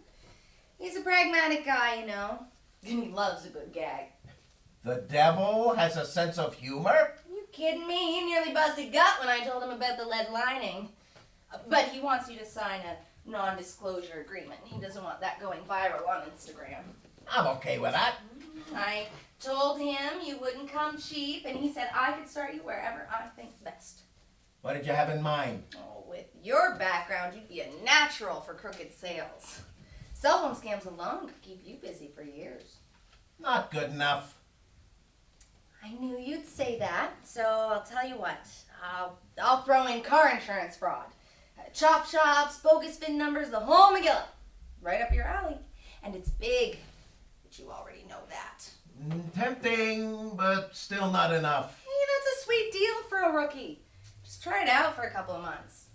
He's a pragmatic guy, you know. And he loves a good gag. The devil has a sense of humor? You kidding me? He nearly busted gut when I told him about the lead lining. But he wants you to sign a non-disclosure agreement. He doesn't want that going viral on Instagram. I'm okay with that. I told him you wouldn't come cheap, and he said I could start you wherever I think best. What did you have in mind? Oh, with your background, you'd be a natural for crooked sales. Cell phone scams alone could keep you busy for years. Not good enough. I knew you'd say that, so I'll tell you what. I'll throw in car insurance fraud. Chop shops, bogus VIN numbers, the whole McGill. Right up your alley. And it's big, but you already know that. Tempting, but still not enough. Hey, that's a sweet deal for a rookie. Just try it out for a couple of months.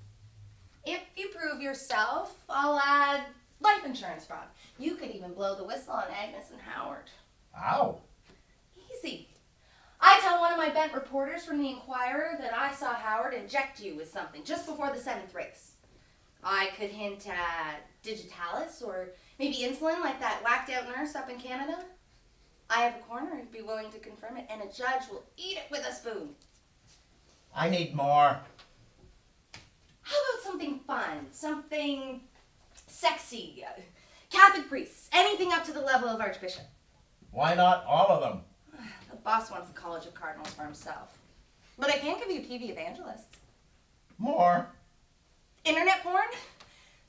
If you prove yourself, I'll add life insurance fraud. You could even blow the whistle on Agnes and Howard. Ow. Easy. I tell one of my bent reporters from the Inquirer that I saw Howard inject you with something just before the 7th race. I could hint at digitalis or maybe insulin like that whacked out nurse up in Canada. I have a coroner who'd be willing to confirm it, and a judge will eat it with a spoon. I need more. How about something fun? Something sexy? Catholic priests. Anything up to the level of Archbishop. Why not all of them? The boss wants the College of Cardinals for himself. But I can give you TV evangelists. More. Internet porn?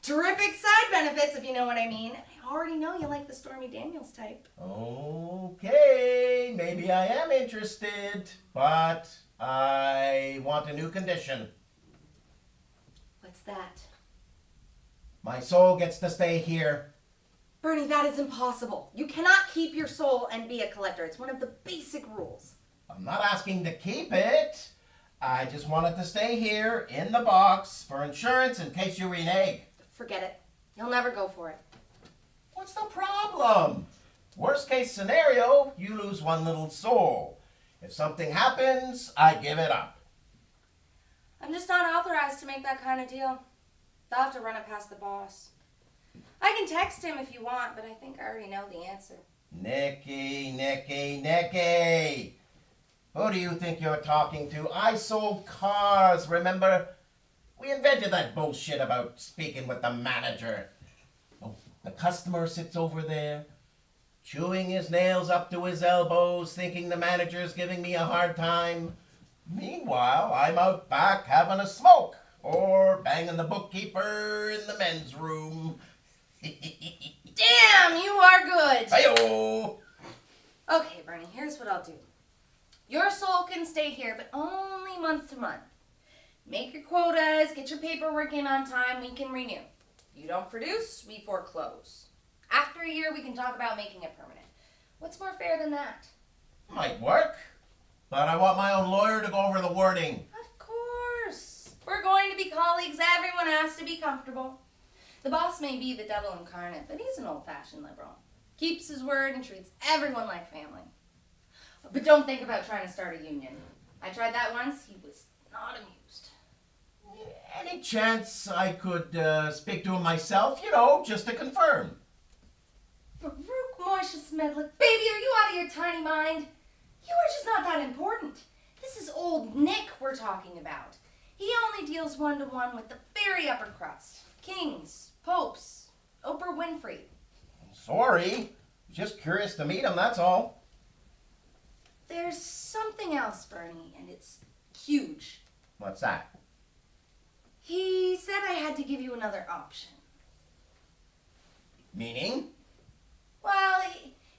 Terrific side benefits, if you know what I mean. I already know you like the Stormy Daniels type. Okay, maybe I am interested, but I want a new condition. What's that? My soul gets to stay here. Bernie, that is impossible. You cannot keep your soul and be a collector. It's one of the basic rules. I'm not asking to keep it. I just want it to stay here in the box for insurance in case you renege. Forget it. You'll never go for it. What's the problem? Worst case scenario, you lose one little soul. If something happens, I give it up. I'm just not authorized to make that kind of deal. They'll have to run it past the boss. I can text him if you want, but I think I already know the answer. Nikki. Who do you think you're talking to? I sold cars, remember? We invented that bullshit about speaking with the manager. Oh, the customer sits over there, chewing his nails up to his elbows, thinking the manager's giving me a hard time. Meanwhile, I'm out back having a smoke, or banging the bookkeeper in the men's room. Damn, you are good. Hi-yo! Okay, Bernie, here's what I'll do. Your soul can stay here, but only month to month. Make your quotas, get your paperwork in on time, we can renew. You don't produce, we foreclose. After a year, we can talk about making it permanent. What's more fair than that? Might work, but I want my own lawyer to go over the wording. Of course. If we're going to be colleagues, everyone has to be comfortable. The boss may be the devil incarnate, but he's an old-fashioned liberal. Keeps his word and treats everyone like family. But don't think about trying to start a union. I tried that once. He was not amused. Any chance I could speak to him myself, just to confirm? Baruch Moshe Smedlik, baby, are you out of your tiny mind? You are just not that important. This is old Nick we're talking about. He only deals one-to-one with the very upper crust. Kings, popes, Oprah Winfrey. Sorry. Just curious to meet him, that's all. There's something else, Bernie, and it's huge. What's that? He said I had to give you another option. Meaning? Well,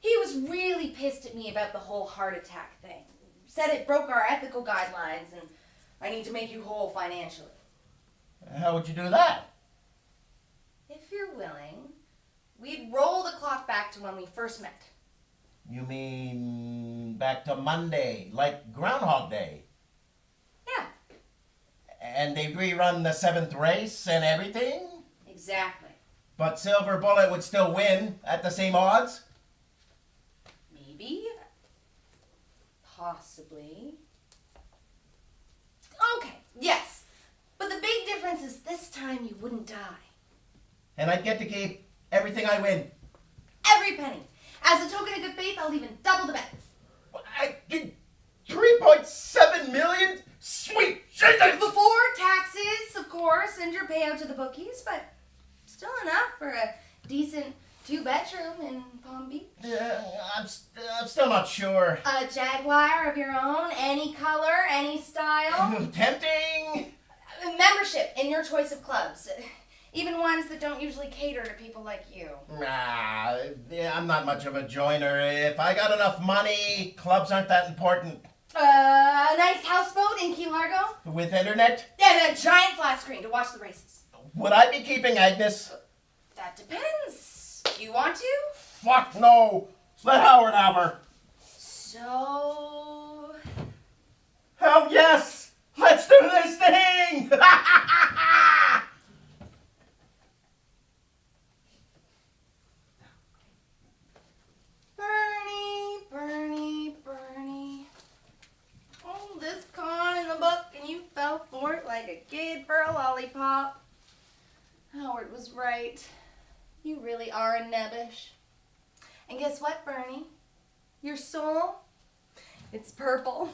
he was really pissed at me about the whole heart attack thing. Said it broke our ethical guidelines and I need to make you whole financially. How would you do that? If you're willing, we'd roll the clock back to when we first met. You mean back to Monday, like Groundhog Day? Yeah, And they'd rerun the 7th race and everything? exactly. But Silver Bullet would still win at the same odds? Maybe. Possibly. Okay, yes. But the big difference is this time you wouldn't die. And I'd get to keep everything I win. every penny. As a token of good faith, I'll even double the bet. I did 3.7 million? Sweet Jesus! Before taxes, of course, and your payout to the bookies, but still enough for a decent 2-bedroom in Palm Beach. I'm still not sure. A Jaguar of your own, any color, any style. Tempting? Membership in your choice of clubs. Even ones that don't usually cater to people like you. Nah, I'm not much of a joiner. If I got enough money, clubs aren't that important. A nice houseboat in Key Largo. With internet? And a giant flat screen to watch the races. Would I be keeping Agnes? That depends. Do you want to? Fuck no! Let Howard have her. So... Hell yes! Let's do this thing! Bernie. Oh, this con in the book and you fell for it like a kid for a lollipop. Howard was right. You really are a nebbish. And guess what, Bernie? Your soul? It's purple.